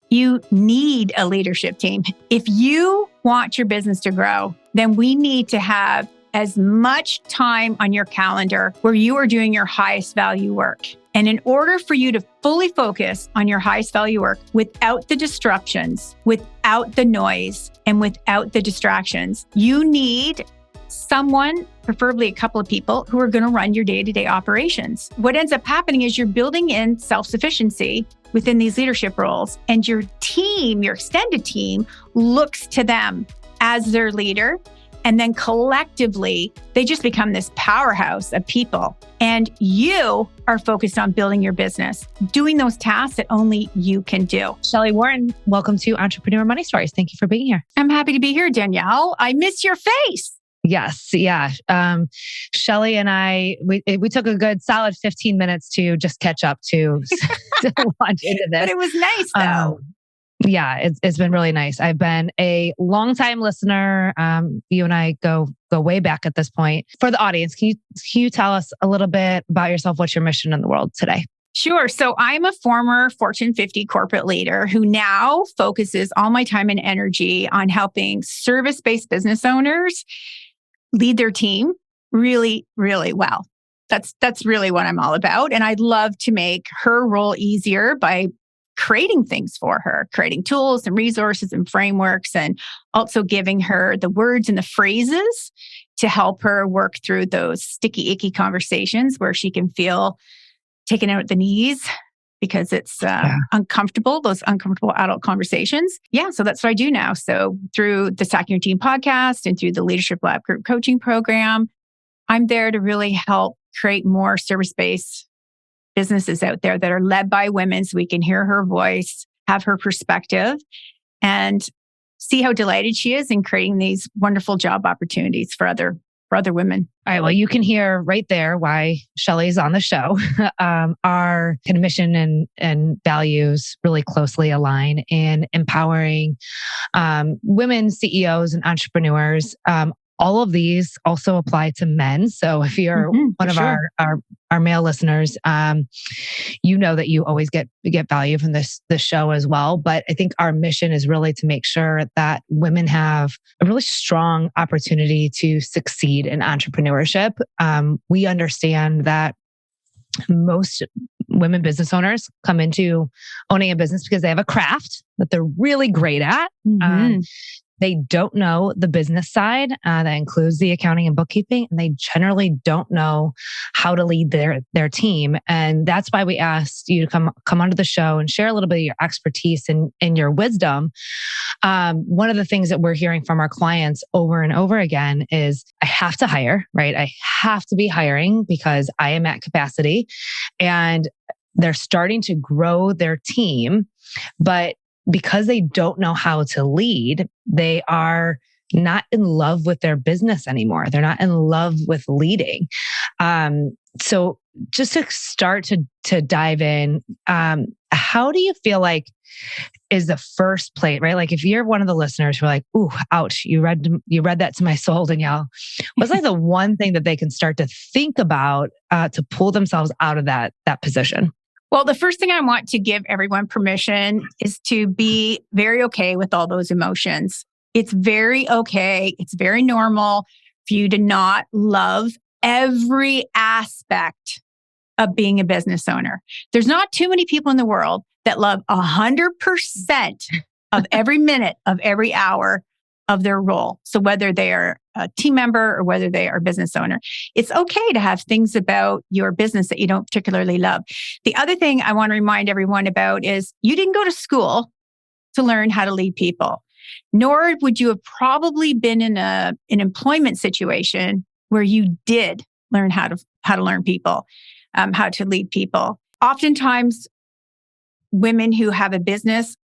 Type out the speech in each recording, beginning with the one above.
You need a leadership team. If you want your business to grow, then we need to have as much time on your calendar where you are doing your highest value work. And in order for you to fully focus on your highest value work without the disruptions, without the noise, and without the distractions, you need someone, preferably a couple of people, who are going to run your day-to-day operations. What ends up happening is you're building in self-sufficiency within these leadership roles, and your team, your extended team, looks to them as their leader. And then collectively, they just become this powerhouse of people. And you are focused on building your business, doing those tasks that only you can do. Shelli Warren, welcome to Entrepreneur Money Stories. Thank you for being here. I'm happy to be here, Danielle. I miss your face. Yes. Yeah. Shelli and I, we took a good solid 15 minutes to just catch up to launch into this. But it was nice though. Yeah, it's been really nice. I've been a longtime listener. You and I go way back at this point. For the audience, can you tell us a little bit about yourself? What's your mission in the world today? Sure. So I'm a former Fortune 50 corporate leader who now focuses all my time and energy on helping service-based business owners lead their team really, really well. That's really what I'm all about. And I'd love to make her role easier by creating things for her, creating tools and resources and frameworks, and also giving her the words and the phrases to help her work through those sticky, icky conversations where she can feel taken out at the knees because it's uncomfortable, those uncomfortable adult conversations. Yeah, so that's what I do now. So through the Stacking Your Team podcast and through the Leadership Lab Group Coaching Program, I'm there to really help create more service-based businesses out there that are led by women so we can hear her voice, have her perspective, and see how delighted she is in creating these wonderful job opportunities for other women. All right. Well, you can hear right there why Shelli's on the show. Our kind of mission and values really closely align in empowering women CEOs and entrepreneurs. All of these also apply to men. So if you're one of our male listeners, you know that you always get value from this show as well. But I think our mission is really to make sure that women have a really strong opportunity to succeed in entrepreneurship. We understand that most women business owners come into owning a business because they have a craft that they're really great at. They don't know the business side that includes the accounting and bookkeeping, and they generally don't know how to lead their team. And that's why we asked you to come onto the show and share a little bit of your expertise and your wisdom. One of the things that we're hearing from our clients over and over again is, I have to hire, right? I have to be hiring because I am at capacity, and they're starting to grow their team, but because they don't know how to lead, they are not in love with their business anymore. They're not in love with leading. So just to start to dive in, how do you feel like is the first place, right? Like if you're one of the listeners who are like, ooh, ouch, you read that to my soul, Danielle. What's like the one thing that they can start to think about to pull themselves out of that position? Well, the first thing I want to give everyone permission is to be very okay with all those emotions. It's very okay. It's very normal for you to not love every aspect of being a business owner. There's not too many people in the world that love 100% of every minute of every hour of their role. So whether they are a team member or whether they are a business owner, it's okay to have things about your business that you don't particularly love. The other thing I want to remind everyone about is you didn't go to school to learn how to lead people, nor would you have probably been in an employment situation where you did learn how to learn people, how to lead people. Oftentimes, women who have a business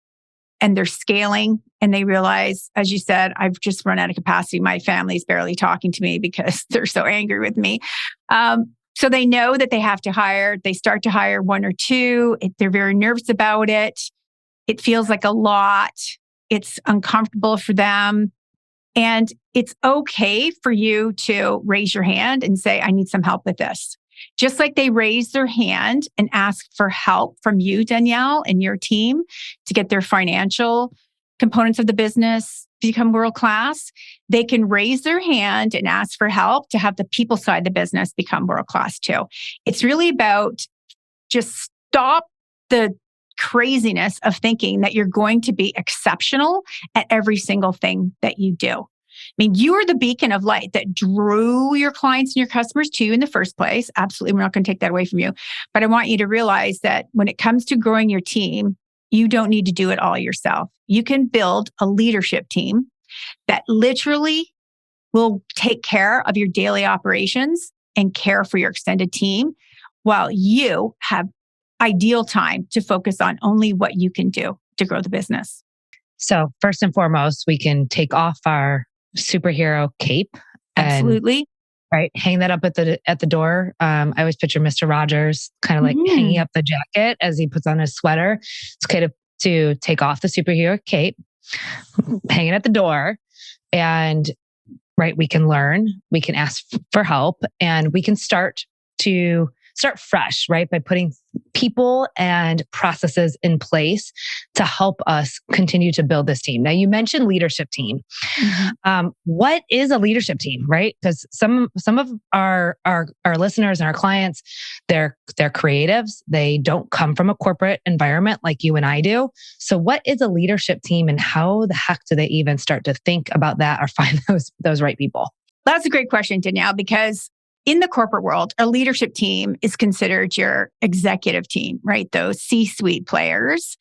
and they're scaling and they realize, as you said, I've just run out of capacity. My family's barely talking to me because they're so angry with me. So they know that they have to hire. They start to hire one or two. They're very nervous about it. It feels like a lot. It's uncomfortable for them. And it's okay for you to raise your hand and say, I need some help with this. Just like they raise their hand and ask for help from you, Danielle, and your team to get their financial components of the business become world class, they can raise their hand and ask for help to have the people side of the business become world class too. It's really about just stop the craziness of thinking that you're going to be exceptional at every single thing that you do. I mean, you are the beacon of light that drew your clients and your customers to you in the first place. Absolutely. We're not going to take that away from you. But I want you to realize that when it comes to growing your team, you don't need to do it all yourself. You can build a leadership team that literally will take care of your daily operations and care for your extended team while you have ideal time to focus on only what you can do to grow the business. So first and foremost, we can take off our superhero cape. Absolutely. Right. Hang that up at the door. I always picture Mr. Rogers kind of like hanging up the jacket as he puts on his sweater. It's okay to take off the superhero cape, hang it at the door, and right, we can learn, we can ask for help, and we can start fresh, right? By putting people and processes in place to help us continue to build this team. Now, you mentioned leadership team. What is a leadership team, right? Because some of our listeners and our clients, they're creatives. They don't come from a corporate environment like you and I do. So what is a leadership team, and how the heck do they even start to think about that or find those right people? That's a great question, Danielle, because in the corporate world, a leadership team is considered your executive team, right? Those C-suite players.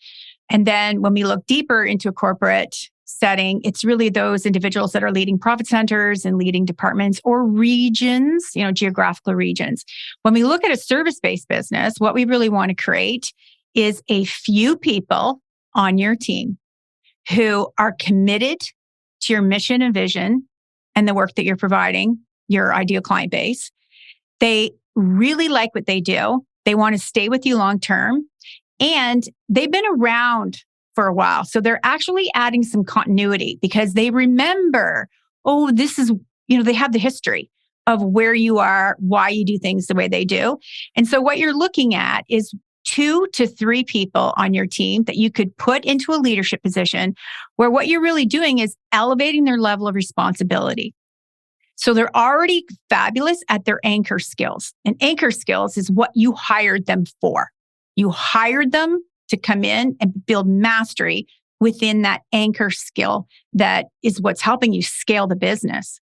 And then when we look deeper into a corporate setting, it's really those individuals that are leading profit centers and leading departments or regions, geographical regions. When we look at a service-based business, what we really want to create is a few people on your team who are committed to your mission and vision and the work that you're providing your ideal client base. They really like what they do. They want to stay with you long term, and they've been around for a while. So they're actually adding some continuity because they remember, this is, they have the history of where you are, why you do things the way they do. And so what you're looking at is 2 to 3 people on your team that you could put into a leadership position where what you're really doing is elevating their level of responsibility. So they're already fabulous at their anchor skills. And anchor skills is what you hired them for. You hired them to come in and build mastery within that anchor skill that is what's helping you scale the business.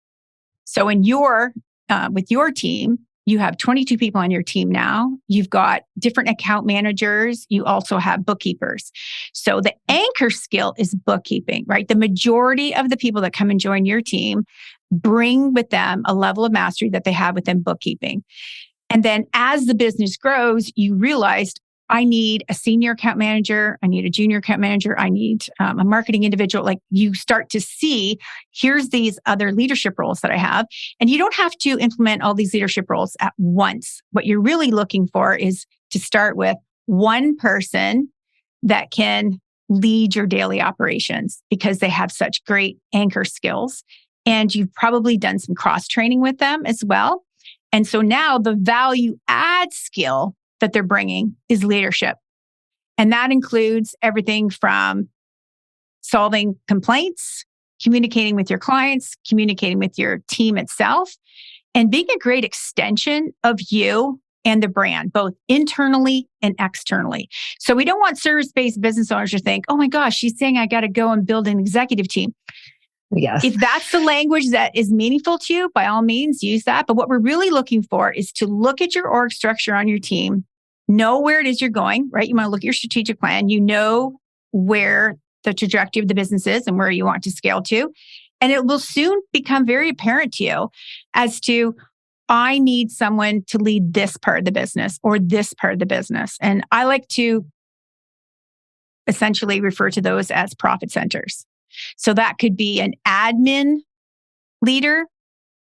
So with your team, you have 22 people on your team now. You've got different account managers. You also have bookkeepers. So the anchor skill is bookkeeping, right? The majority of the people that come and join your team bring with them a level of mastery that they have within bookkeeping. And then as the business grows, you realized, I need a senior account manager. I need a junior account manager. I need a marketing individual. Like you start to see, here's these other leadership roles that I have. And you don't have to implement all these leadership roles at once. What you're really looking for is to start with one person that can lead your daily operations because they have such great anchor skills. And you've probably done some cross training with them as well. And so now the value add skill that they're bringing is leadership. And that includes everything from solving complaints, communicating with your clients, communicating with your team itself, and being a great extension of you and the brand, both internally and externally. So we don't want service-based business owners to think, oh my gosh, she's saying I got to go and build an executive team. Yes. If that's the language that is meaningful to you, by all means, use that. But what we're really looking for is to look at your org structure on your team, know where it is you're going, right? You want to look at your strategic plan. You know where the trajectory of the business is and where you want to scale to. And it will soon become very apparent to you as to, I need someone to lead this part of the business or this part of the business. And I like to essentially refer to those as profit centers. So that could be an admin leader.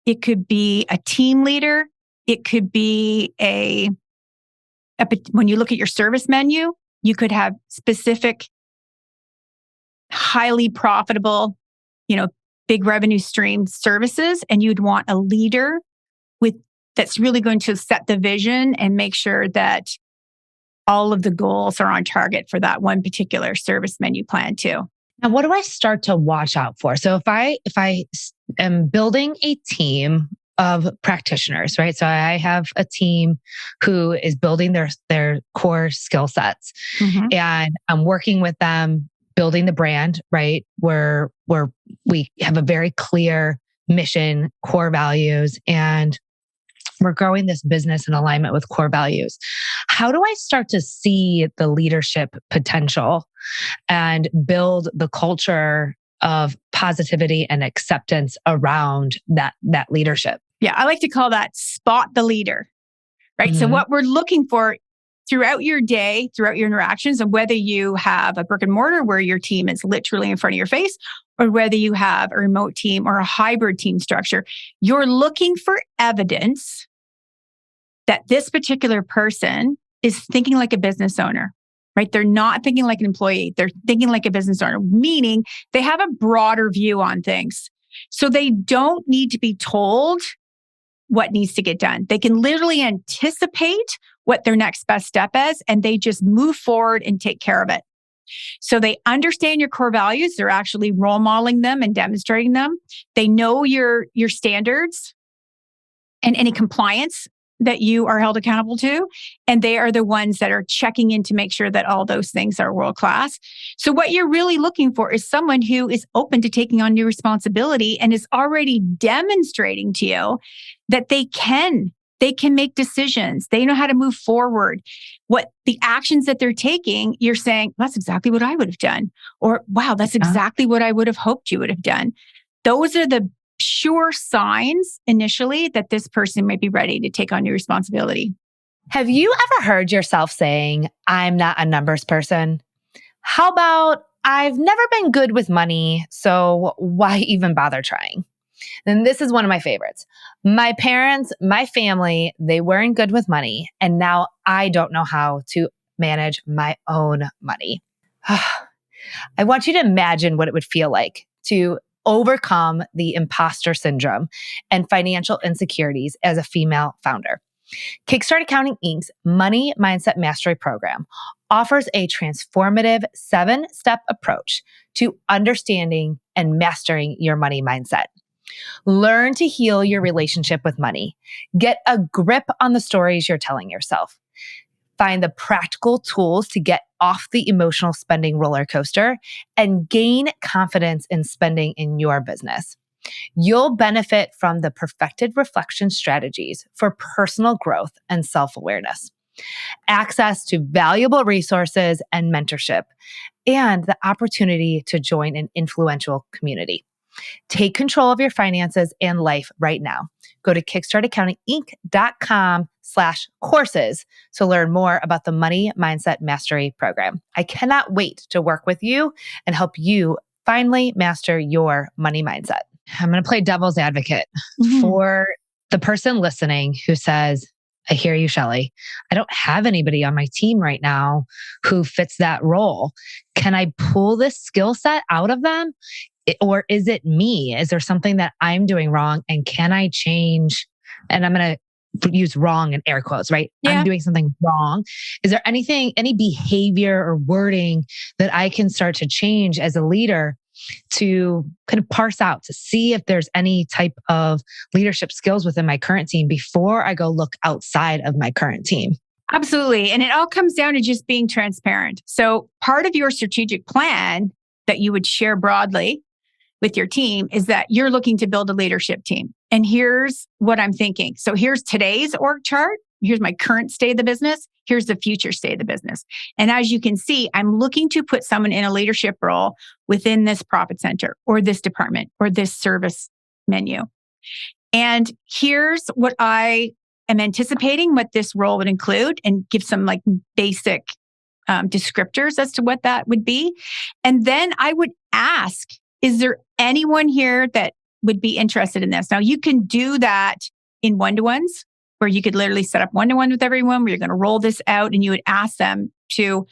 It could be a team leader. It could be when you look at your service menu, you could have specific, highly profitable, big revenue stream services, and you'd want a leader with that's really going to set the vision and make sure that all of the goals are on target for that one particular service menu plan too. Now, what do I start to watch out for? So if I am building a team of practitioners, right? So I have a team who is building their core skill sets, and I'm working with them, building the brand, right? Where we have a very clear mission, core values, and we're growing this business in alignment with core values. How do I start to see the leadership potential and build the culture of positivity and acceptance around that leadership? Yeah, I like to call that spot the leader, right? So what we're looking for throughout your day, throughout your interactions, and whether you have a brick and mortar where your team is literally in front of your face, or whether you have a remote team or a hybrid team structure, you're looking for evidence that this particular person is thinking like a business owner, right? They're not thinking like an employee. They're thinking like a business owner, meaning they have a broader view on things. So they don't need to be told what needs to get done. They can literally anticipate what their next best step is, and they just move forward and take care of it. So they understand your core values. They're actually role modeling them and demonstrating them. They know your standards and any compliance that you are held accountable to. And they are the ones that are checking in to make sure that all those things are world class. So what you're really looking for is someone who is open to taking on new responsibility and is already demonstrating to you that they can make decisions. They know how to move forward. What the actions that they're taking, you're saying, that's exactly what I would have done. Or, wow, that's exactly what I would have hoped you would have done. Those are the sure signs initially that this person might be ready to take on new responsibility. Have you ever heard yourself saying, I'm not a numbers person? How about, I've never been good with money, so why even bother trying? And this is one of my favorites. My parents, my family, they weren't good with money, and now I don't know how to manage my own money. I want you to imagine what it would feel like to overcome the imposter syndrome and financial insecurities as a female founder. Kickstart Accounting Inc.'s Money Mindset Mastery Program offers a transformative 7-step approach to understanding and mastering your money mindset. Learn to heal your relationship with money. Get a grip on the stories you're telling yourself. Find the practical tools to get off the emotional spending roller coaster and gain confidence in spending in your business. You'll benefit from the perfected reflection strategies for personal growth and self-awareness, access to valuable resources and mentorship, and the opportunity to join an influential community. Take control of your finances and life right now. Go to kickstartaccountinginc.com/courses to learn more about the Money Mindset Mastery Program. I cannot wait to work with you and help you finally master your money mindset. I'm going to play devil's advocate for the person listening who says, I hear you, Shelli. I don't have anybody on my team right now who fits that role. Can I pull this skill set out of them? Or is it me? Is there something that I'm doing wrong? And can I change? And I'm going to use wrong in air quotes, right? Yeah. I'm doing something wrong. Is there anything, any behavior or wording that I can start to change as a leader to kind of parse out, to see if there's any type of leadership skills within my current team before I go look outside of my current team? Absolutely. And it all comes down to just being transparent. So part of your strategic plan that you would share broadly with your team is that you're looking to build a leadership team. And here's what I'm thinking. So here's today's org chart. Here's my current state of the business. Here's the future state of the business. And as you can see, I'm looking to put someone in a leadership role within this profit center or this department or this service menu. And here's what I am anticipating what this role would include and give some like basic descriptors as to what that would be. And then I would ask, is there anyone here that would be interested in this? Now, you can do that in one-to-ones where you could literally set up one-to-one with everyone where you're going to roll this out and you would ask them to,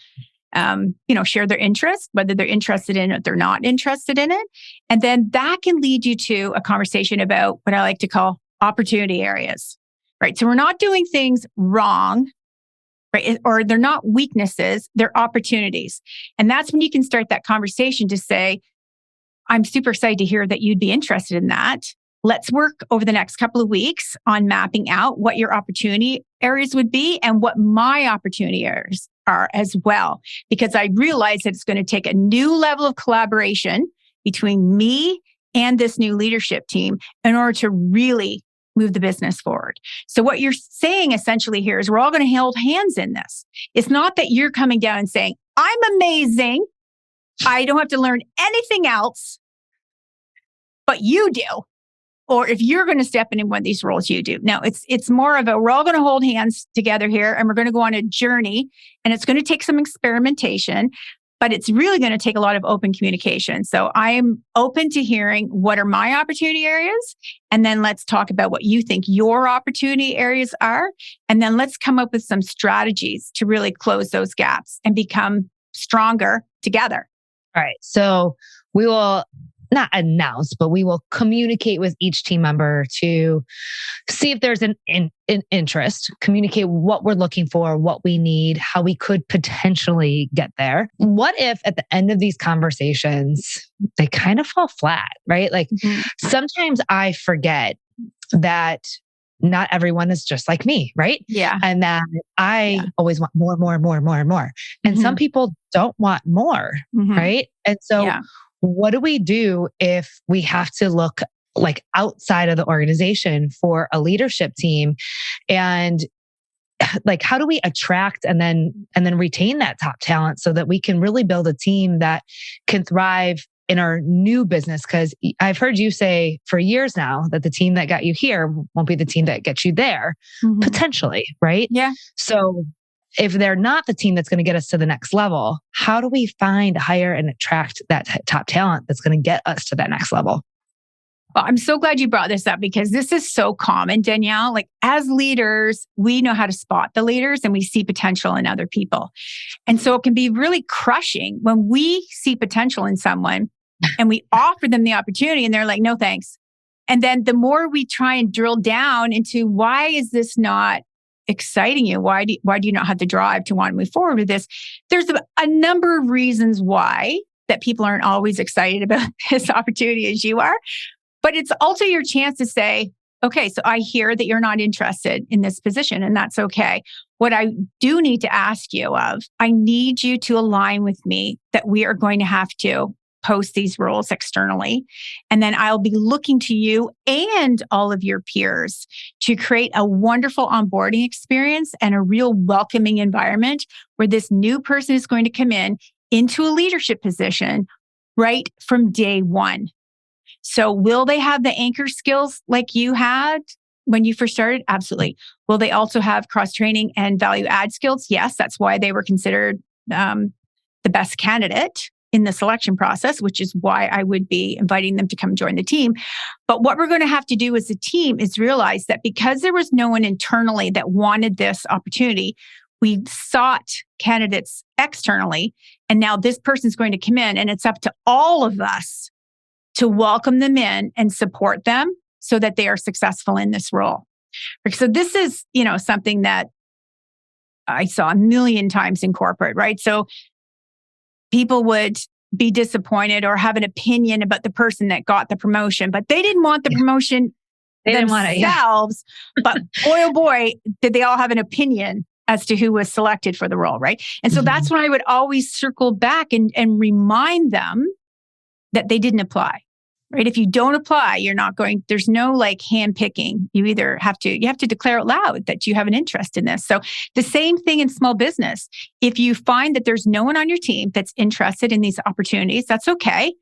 share their interest, whether they're interested in it or they're not interested in it. And then that can lead you to a conversation about what I like to call opportunity areas. right? So we're not doing things wrong, right? Or they're not weaknesses, they're opportunities. And that's when you can start that conversation to say, I'm super excited to hear that you'd be interested in that. Let's work over the next couple of weeks on mapping out what your opportunity areas would be and what my opportunity areas are as well. Because I realize that it's going to take a new level of collaboration between me and this new leadership team in order to really move the business forward. So what you're saying essentially here is we're all going to hold hands in this. It's not that you're coming down and saying, I'm amazing. I don't have to learn anything else, but you do. Or if you're going to step in one of these roles, you do. Now, it's more of a, we're all going to hold hands together here and we're going to go on a journey, and it's going to take some experimentation, but it's really going to take a lot of open communication. So I'm open to hearing what are my opportunity areas, and then let's talk about what you think your opportunity areas are. And then let's come up with some strategies to really close those gaps and become stronger together. All right. So we will not announce, but we will communicate with each team member to see if there's an interest, communicate what we're looking for, what we need, how we could potentially get there. What if at the end of these conversations, they kind of fall flat, right? Like sometimes I forget that not everyone is just like me, right? Yeah. And that I always want more. And some people don't want more, right? And so what do we do if we have to look like outside of the organization for a leadership team? And like, how do we attract and then retain that top talent so that we can really build a team that can thrive in our new business? Because I've heard you say for years now that the team that got you here won't be the team that gets you there, potentially, right? Yeah. So if they're not the team that's going to get us to the next level, how do we find, hire, and attract that top talent that's going to get us to that next level? Well, I'm so glad you brought this up because this is so common, Danielle. Like as leaders, we know how to spot the leaders and we see potential in other people. And so it can be really crushing when we see potential in someone and we offer them the opportunity and they're like, no, thanks. And then the more we try and drill down into why is this not exciting you? Why do you not have the drive to want to move forward with this? There's a number of reasons why that people aren't always excited about this opportunity as you are. But it's also your chance to say, okay, so I hear that you're not interested in this position, and that's okay. What I do need to ask you I need you to align with me that we are going to have to post these roles externally. And then I'll be looking to you and all of your peers to create a wonderful onboarding experience and a real welcoming environment where this new person is going to come into a leadership position right from day one. So will they have the anchor skills like you had when you first started? Absolutely. Will they also have cross-training and value add skills? Yes, that's why they were considered the best candidate in the selection process, which is why I would be inviting them to come join the team. But what we're going to have to do as a team is realize that because there was no one internally that wanted this opportunity, we sought candidates externally. And now this person's going to come in, and it's up to all of us to welcome them in and support them so that they are successful in this role. So this is, something that I saw a million times in corporate, right? So people would be disappointed or have an opinion about the person that got the promotion, but they didn't want the promotion themselves. But boy, oh boy, did they all have an opinion as to who was selected for the role, right? And so that's when I would always circle back and remind them that they didn't apply, right? If you don't apply, there's no like hand picking. You have to declare out loud that you have an interest in this. So the same thing in small business. If you find that there's no one on your team that's interested in these opportunities, that's okay.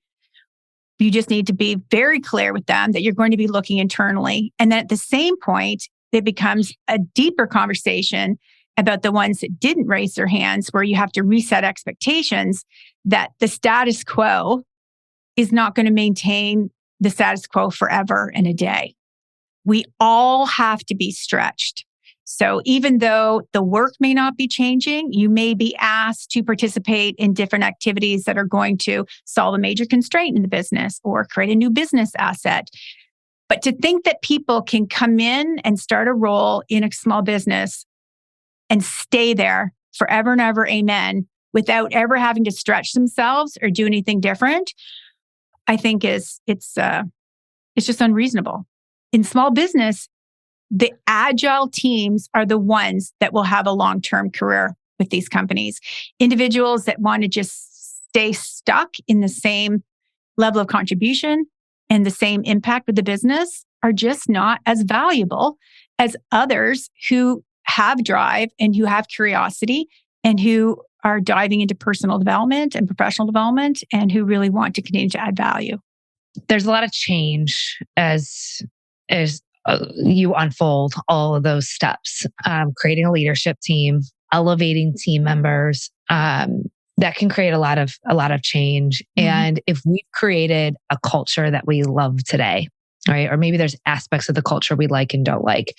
You just need to be very clear with them that you're going to be looking internally. And then at the same point, it becomes a deeper conversation about the ones that didn't raise their hands, where you have to reset expectations that the status quo is not going to maintain the status quo forever and a day. We all have to be stretched. So even though the work may not be changing, you may be asked to participate in different activities that are going to solve a major constraint in the business or create a new business asset. But to think that people can come in and start a role in a small business and stay there forever and ever, amen, without ever having to stretch themselves or do anything different, I think it's just unreasonable. In small business, the agile teams are the ones that will have a long-term career with these companies. Individuals that want to just stay stuck in the same level of contribution and the same impact with the business are just not as valuable as others who have drive and who have curiosity and who are diving into personal development and professional development and who really want to continue to add value. There's a lot of change as you unfold all of those steps, creating a leadership team, elevating team members, that can create a lot of change. Mm-hmm. And if we've created a culture that we love today, right? Or maybe there's aspects of the culture we like and don't like.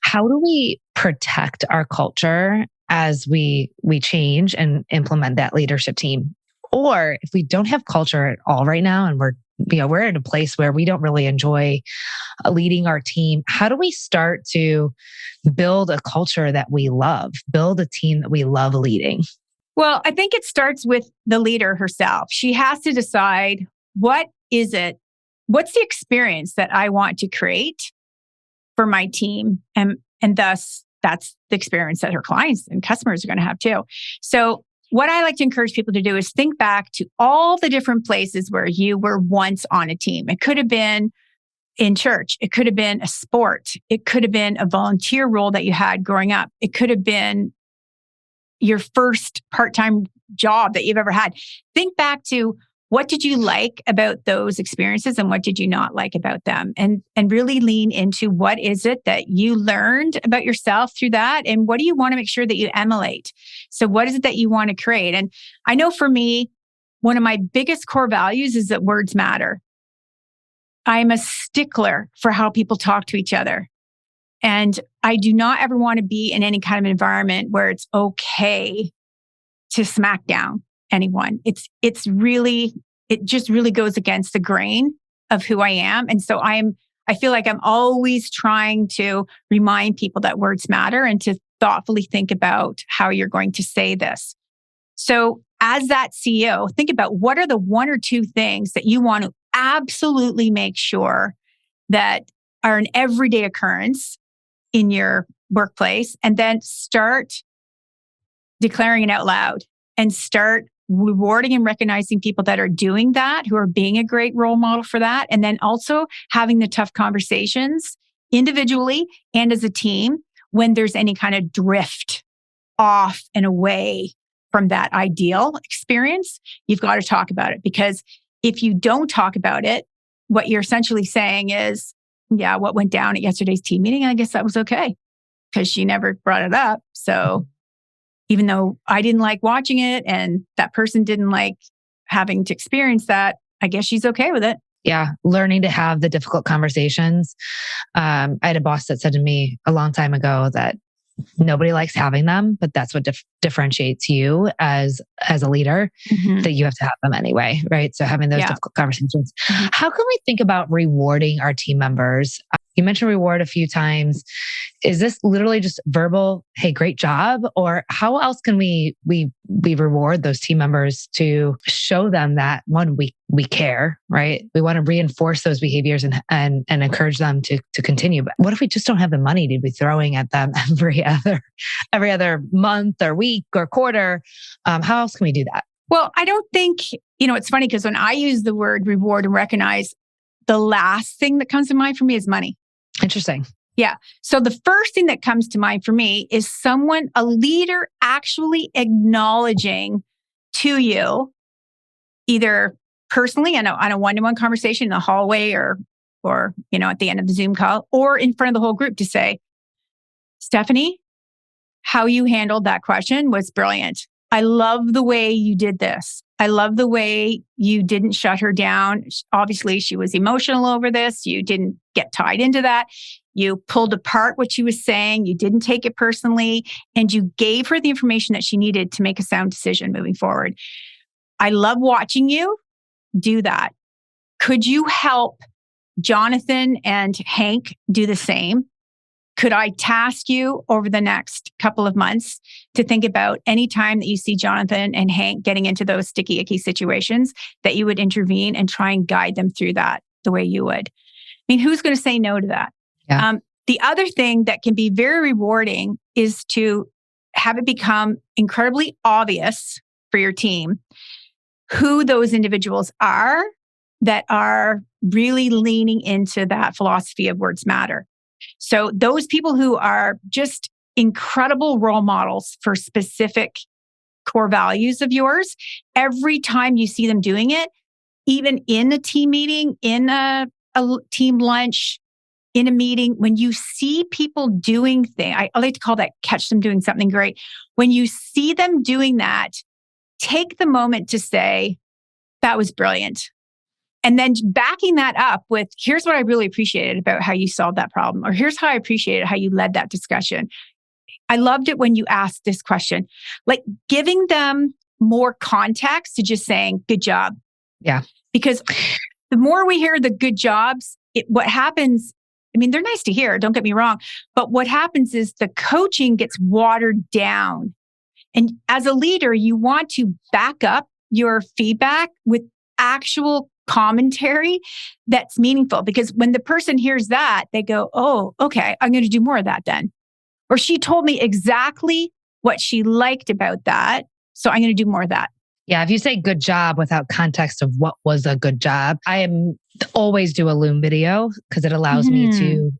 How do we protect our culture as we change and implement that leadership team? Or if we don't have culture at all right now and we're in a place where we don't really enjoy leading our team, how do we start to build a culture that we love, build a team that we love leading? Well, I think it starts with the leader herself. She has to decide, what is it? What's the experience that I want to create for my team? And thus, that's the experience that her clients and customers are going to have too. So what I like to encourage people to do is think back to all the different places where you were once on a team. It could have been in church. It could have been a sport. It could have been a volunteer role that you had growing up. It could have been your first part-time job that you've ever had. Think back to, what did you like about those experiences and what did you not like about them? And really lean into, what is it that you learned about yourself through that? And what do you want to make sure that you emulate? So what is it that you want to create? And I know for me, one of my biggest core values is that words matter. I'm a stickler for how people talk to each other. And I do not ever want to be in any kind of environment where it's okay to smack down anyone. It just really goes against the grain of who I am. And so I feel like I'm always trying to remind people that words matter and to thoughtfully think about how you're going to say this. So as that CEO, think about, what are the one or two things that you want to absolutely make sure that are an everyday occurrence in your workplace, and then start declaring it out loud and start rewarding and recognizing people that are doing that, who are being a great role model for that. And then also having the tough conversations individually and as a team when there's any kind of drift off and away from that ideal experience. You've got to talk about it, because if you don't talk about it, what you're essentially saying is, yeah, what went down at yesterday's team meeting, I guess that was okay because she never brought it up. So even though I didn't like watching it and that person didn't like having to experience that, I guess she's okay with it. Yeah. Learning to have the difficult conversations. I had a boss that said to me a long time ago that nobody likes having them, but that's what differentiates you as a leader, that you have to have them anyway, right? So having those difficult conversations. How can we think about rewarding our team members? You mentioned reward a few times. Is this literally just verbal, hey, great job? Or how else can we reward those team members to show them that, one, we care, right? We want to reinforce those behaviors and encourage them to continue. But what if we just don't have the money to be throwing at them every other month or week or quarter? How else can we do that? Well, I don't think, it's funny because when I use the word reward and recognize, the last thing that comes to mind for me is money. Interesting. Yeah. So the first thing that comes to mind for me is a leader actually acknowledging to you, either personally on a one-to-one conversation in the hallway or at the end of the Zoom call, or in front of the whole group, to say, Stephanie, how you handled that question was brilliant. I love the way you did this. I love the way you didn't shut her down. Obviously, she was emotional over this. You didn't get tied into that. You pulled apart what she was saying. You didn't take it personally. And you gave her the information that she needed to make a sound decision moving forward. I love watching you do that. Could you help Jonathan and Hank do the same? Could I task you over the next couple of months to think about any time that you see Jonathan and Hank getting into those sticky, icky situations, that you would intervene and try and guide them through that the way you would? I mean, who's going to say no to that? Yeah. The other thing that can be very rewarding is to have it become incredibly obvious for your team who those individuals are that are really leaning into that philosophy of words matter. So those people who are just incredible role models for specific core values of yours, every time you see them doing it, even in a team meeting, in a team lunch, in a meeting, when you see people doing things, I like to call that catch them doing something great. When you see them doing that, take the moment to say, that was brilliant. And then backing that up with, here's what I really appreciated about how you solved that problem, or here's how I appreciated how you led that discussion. I loved it when you asked this question, like giving them more context to just saying, good job. Yeah. Because the more we hear the good jobs, what happens, I mean, they're nice to hear, don't get me wrong, but what happens is the coaching gets watered down. And as a leader, you want to back up your feedback with actual commentary that's meaningful, because when the person hears that, they go, oh, okay, I'm going to do more of that then. Or she told me exactly what she liked about that, so I'm going to do more of that. Yeah, if you say good job without context of what was a good job, always do a Loom video because it allows me to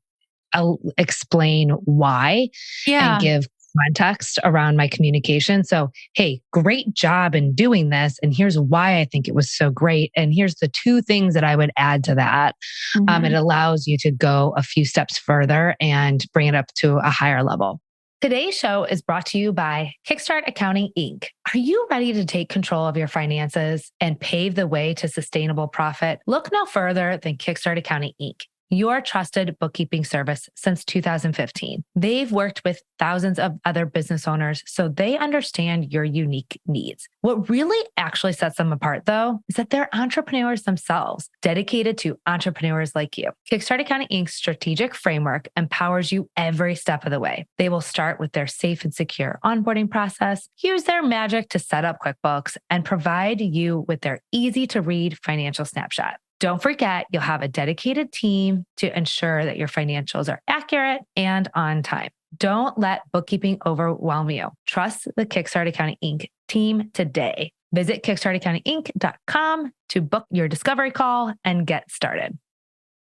explain why and give context around my communication. So, hey, great job in doing this. And here's why I think it was so great. And here's the two things that I would add to that. It allows you to go a few steps further and bring it up to a higher level. Today's show is brought to you by Kickstart Accounting, Inc. Are you ready to take control of your finances and pave the way to sustainable profit? Look no further than Kickstart Accounting, Inc., your trusted bookkeeping service since 2015. They've worked with thousands of other business owners, so they understand your unique needs. What really actually sets them apart, though, is that they're entrepreneurs themselves, dedicated to entrepreneurs like you. Kickstart Accounting Inc.'s strategic framework empowers you every step of the way. They will start with their safe and secure onboarding process, use their magic to set up QuickBooks, and provide you with their easy-to-read financial snapshot. Don't forget, you'll have a dedicated team to ensure that your financials are accurate and on time. Don't let bookkeeping overwhelm you. Trust the Kickstart Accounting Inc. team today. Visit kickstartaccountinginc.com to book your discovery call and get started.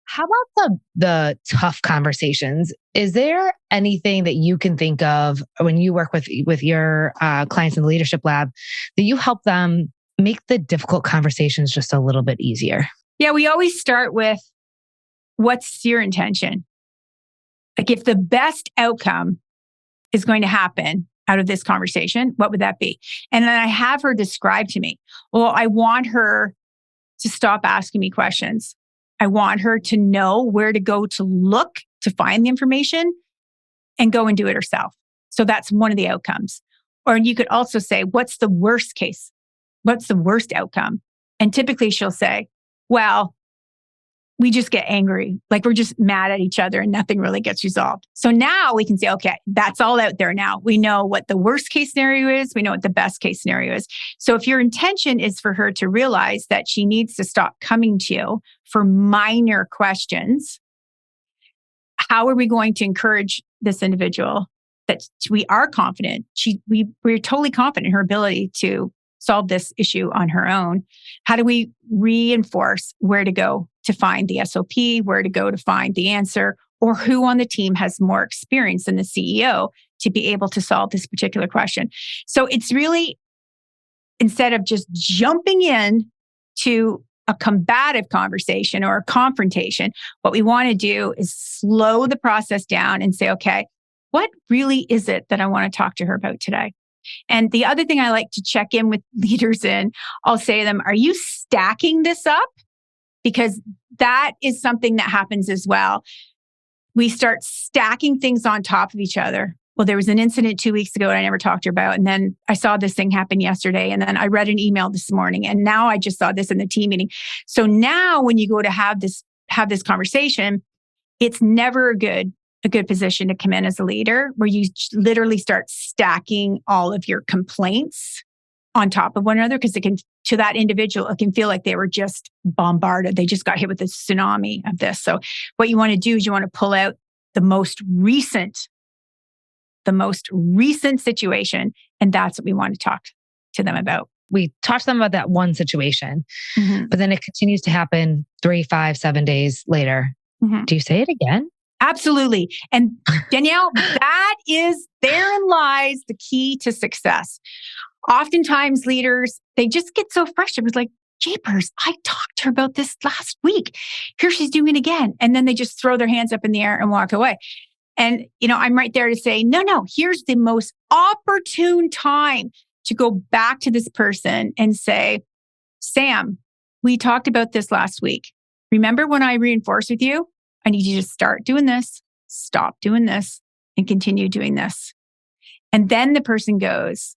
How about the tough conversations? Is there anything that you can think of when you work with your clients in the Leadership Lab that you help them make the difficult conversations just a little bit easier? Yeah, we always start with, what's your intention? Like, if the best outcome is going to happen out of this conversation, what would that be? And then I have her describe to me, well, I want her to stop asking me questions. I want her to know where to go to look to find the information and go and do it herself. So that's one of the outcomes. Or you could also say, what's the worst case? What's the worst outcome? And typically she'll say, well, we just get angry. Like, we're just mad at each other and nothing really gets resolved. So now we can say, okay, that's all out there now. We know what the worst case scenario is. We know what the best case scenario is. So if your intention is for her to realize that she needs to stop coming to you for minor questions, how are we going to encourage this individual that we are confident? We're totally confident in her ability to solve this issue on her own. How do we reinforce where to go to find the SOP, where to go to find the answer, or who on the team has more experience than the CEO to be able to solve this particular question? So it's really, instead of just jumping in to a combative conversation or a confrontation, what we want to do is slow the process down and say, okay, what really is it that I want to talk to her about today? And the other thing I like to check in with leaders in, I'll say to them, are you stacking this up? Because that is something that happens as well. We start stacking things on top of each other. Well, there was an incident 2 weeks ago that I never talked to her about. And then I saw this thing happen yesterday. And then I read an email this morning. And now I just saw this in the team meeting. So now when you go to have this have this conversation, it's never a good position to come in as a leader where you literally start stacking all of your complaints on top of one another, because it can, to that individual, it can feel like they were just bombarded. They just got hit with a tsunami of this. So what you want to do is you want to pull out the most recent situation. And that's what we want to talk to them about. We talk to them about that one situation, but then it continues to happen 3, 5, 7 days later. Do you say it again? Absolutely. And Danielle, therein lies the key to success. Oftentimes leaders, they just get so frustrated. It's like, jeepers, I talked to her about this last week. Here she's doing it again. And then they just throw their hands up in the air and walk away. And, I'm right there to say, no, here's the most opportune time to go back to this person and say, Sam, we talked about this last week. Remember when I reinforced with you? I need you to start doing this, stop doing this, and continue doing this. And then the person goes,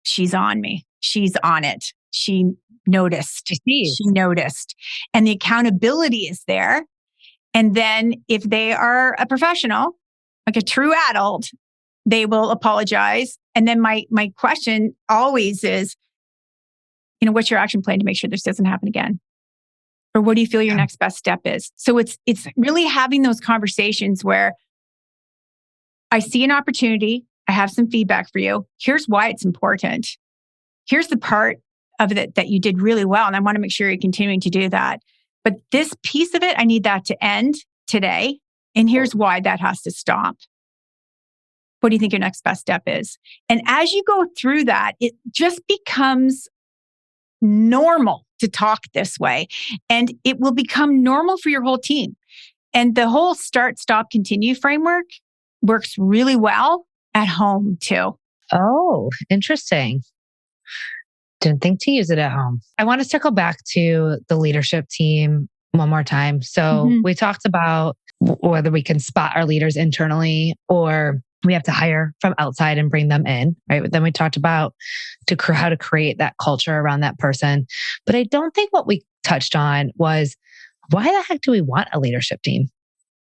she's on me. She's on it. She noticed. She noticed. And the accountability is there. And then if they are a professional, like a true adult, they will apologize. And then my question always is, what's your action plan to make sure this doesn't happen again? Or what do you feel your next best step is? So it's really having those conversations where I see an opportunity. I have some feedback for you. Here's why it's important. Here's the part of it that you did really well. And I want to make sure you're continuing to do that. But this piece of it, I need that to end today. And here's why that has to stop. What do you think your next best step is? And as you go through that, it just becomes normal to talk this way. And it will become normal for your whole team. And the whole start, stop, continue framework works really well at home too. Oh, interesting. Didn't think to use it at home. I want to circle back to the leadership team one more time. So we talked about whether we can spot our leaders internally or we have to hire from outside and bring them in, right? But then we talked about how to create that culture around that person. But I don't think what we touched on was, why the heck do we want a leadership team,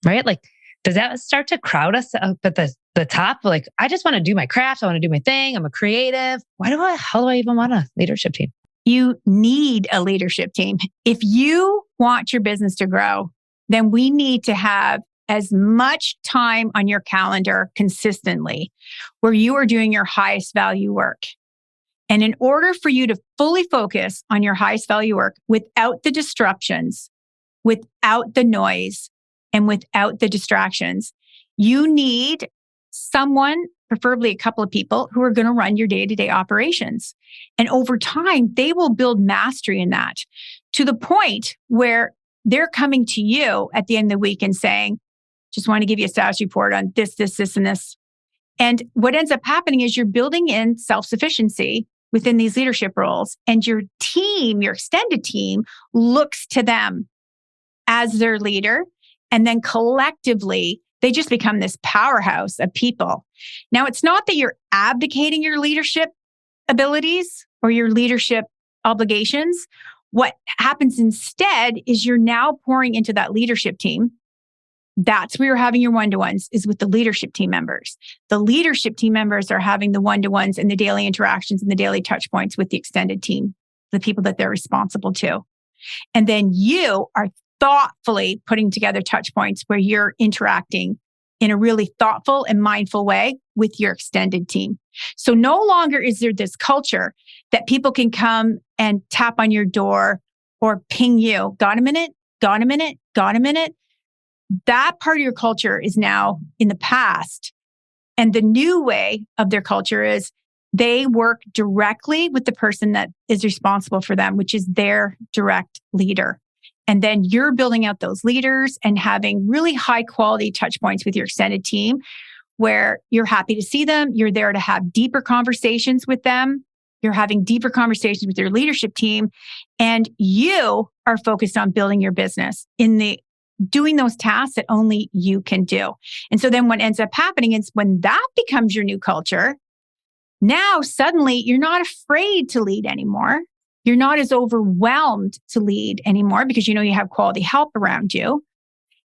right? Like, does that start to crowd us up at the top? Like, I just want to do my craft. I want to do my thing. I'm a creative. How do I even want a leadership team? You need a leadership team. If you want your business to grow, then we need to have as much time on your calendar consistently where you are doing your highest value work. And in order for you to fully focus on your highest value work without the disruptions, without the noise, and without the distractions, you need someone, preferably a couple of people, who are going to run your day-to-day operations. And over time, they will build mastery in that to the point where they're coming to you at the end of the week and saying, just want to give you a status report on this, and this. And what ends up happening is you're building in self-sufficiency within these leadership roles. And your team, your extended team, looks to them as their leader. And then collectively, they just become this powerhouse of people. Now, it's not that you're abdicating your leadership abilities or your leadership obligations. What happens instead is you're now pouring into that leadership team. That's where you're having your one-to-ones, is with the leadership team members. The leadership team members are having the one-to-ones and the daily interactions and the daily touch points with the extended team, the people that they're responsible to. And then you are thoughtfully putting together touch points where you're interacting in a really thoughtful and mindful way with your extended team. So no longer is there this culture that people can come and tap on your door or ping you. Got a minute? Got a minute? Got a minute? That part of your culture is now in the past. And the new way of their culture is they work directly with the person that is responsible for them, which is their direct leader. And then you're building out those leaders and having really high quality touch points with your extended team where you're happy to see them. You're there to have deeper conversations with them. You're having deeper conversations with your leadership team. And you are focused on building your business doing those tasks that only you can do. And so then what ends up happening is when that becomes your new culture, now suddenly you're not afraid to lead anymore You're not as overwhelmed to lead anymore because you know you have quality help around you.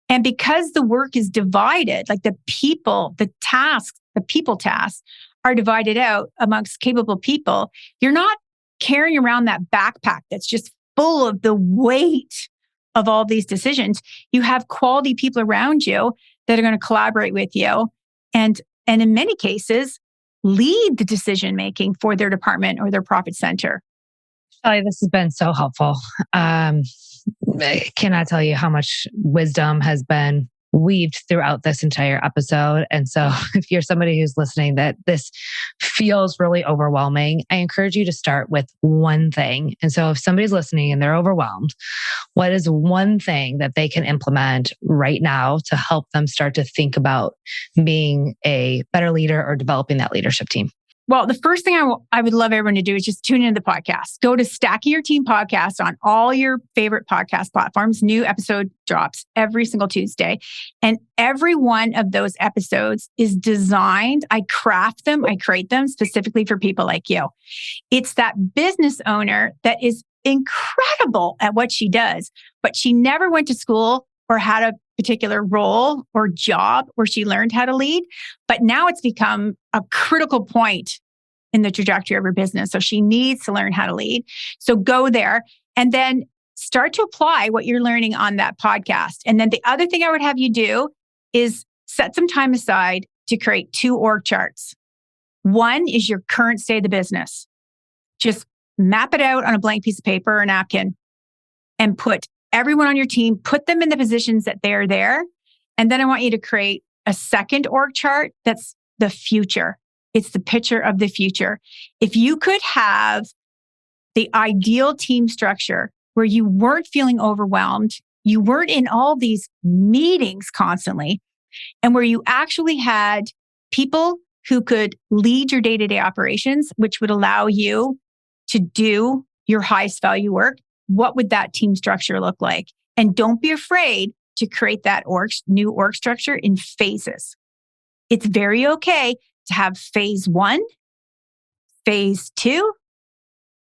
And because the work is divided, like the people tasks are divided out amongst capable people, you're not carrying around that backpack that's just full of the weight of all these decisions. You have quality people around you that are going to collaborate with you and in many cases, lead the decision making for their department or their profit center. Shelli, this has been so helpful. I cannot tell you how much wisdom has been weaved throughout this entire episode. And so if you're somebody who's listening that this feels really overwhelming, I encourage you to start with one thing. And so if somebody's listening and they're overwhelmed, what is one thing that they can implement right now to help them start to think about being a better leader or developing that leadership team? Well, the first thing I would love everyone to do is just tune into the podcast. Go to Stacking Your Team podcast on all your favorite podcast platforms. New episode drops every single Tuesday. And every one of those episodes is designed. I craft them. I create them specifically for people like you. It's that business owner that is incredible at what she does, but she never went to school or had a particular role or job where she learned how to lead. But now it's become a critical point in the trajectory of her business. So she needs to learn how to lead. So go there and then start to apply what you're learning on that podcast. And then the other thing I would have you do is set some time aside to create 2 org charts. One is your current state of the business. Just map it out on a blank piece of paper or napkin and put everyone on your team, put them in the positions that they're there. And then I want you to create a second org chart that's the future. It's the picture of the future. If you could have the ideal team structure where you weren't feeling overwhelmed, you weren't in all these meetings constantly, and where you actually had people who could lead your day-to-day operations, which would allow you to do your highest value work, what would that team structure look like? And don't be afraid to create that new org structure in phases. It's very okay to have phase 1, phase 2,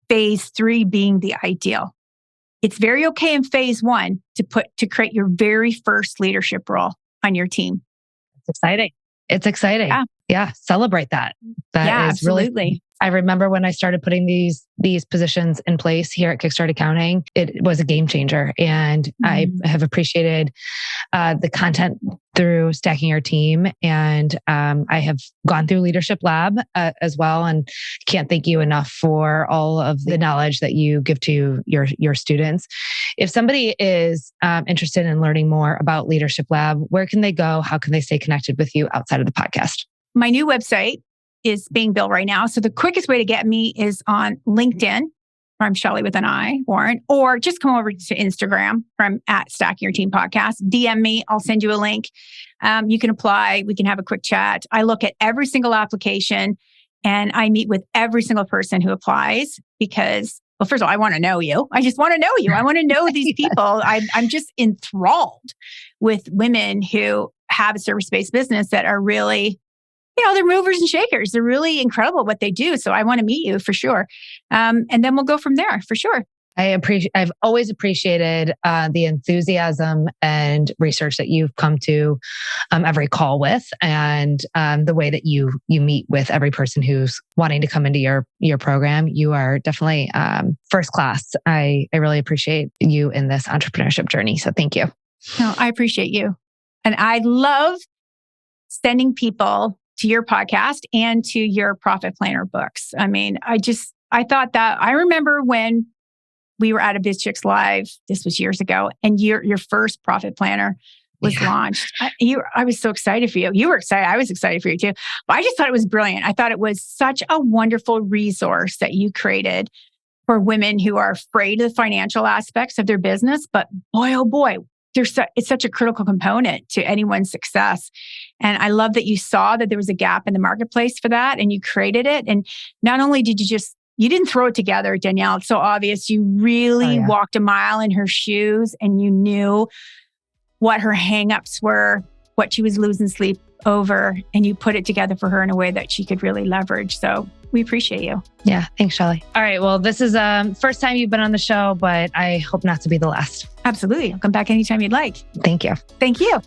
phase 3 being the ideal. It's very okay in phase 1 to create your very first leadership role on your team. It's exciting. It's exciting. Yeah. Celebrate that. That is absolutely. Really, I remember when I started putting these positions in place here at Kickstart Accounting, it was a game changer. And I have appreciated the content through Stacking Your Team. And I have gone through Leadership Lab as well. And can't thank you enough for all of the knowledge that you give to your students. If somebody is interested in learning more about Leadership Lab, where can they go? How can they stay connected with you outside of the podcast? My new website is being built right now. So the quickest way to get me is on LinkedIn, where I'm Shelli with an I, Warren, or just come over to Instagram from at Stacking Your Team Podcast. DM me. I'll send you a link. You can apply. We can have a quick chat. I look at every single application and I meet with every single person who applies because, well, first of all, I want to know you. I just want to know you. I want to know these people. I'm just enthralled with women who have a service-based business that are really, they're movers and shakers. They're really incredible at what they do. So I want to meet you for sure. And then we'll go from there for sure. I've always appreciated the enthusiasm and research that you've come to every call with, and the way that you meet with every person who's wanting to come into your program. You are definitely first class. I really appreciate you in this entrepreneurship journey. So thank you. No, I appreciate you. And I love sending people to your podcast and to your Profit Planner books. I mean, I thought that I remember when we were at a Biz Chicks Live, this was years ago, and your first Profit Planner was launched. I was so excited for you. You were excited. I was excited for you too. But I just thought it was brilliant. I thought it was such a wonderful resource that you created for women who are afraid of the financial aspects of their business. But boy, oh boy, it's such a critical component to anyone's success. And I love that you saw that there was a gap in the marketplace for that and you created it. And not only did you didn't throw it together, Danielle. It's so obvious. You really walked a mile in her shoes and you knew what her hangups were, what she was losing sleep over and you put it together for her in a way that she could really leverage. So we appreciate you. Yeah. Thanks, Shelli. All right. Well, this is first time you've been on the show, but I hope not to be the last. Absolutely. I'll come back anytime you'd like. Thank you. Thank you.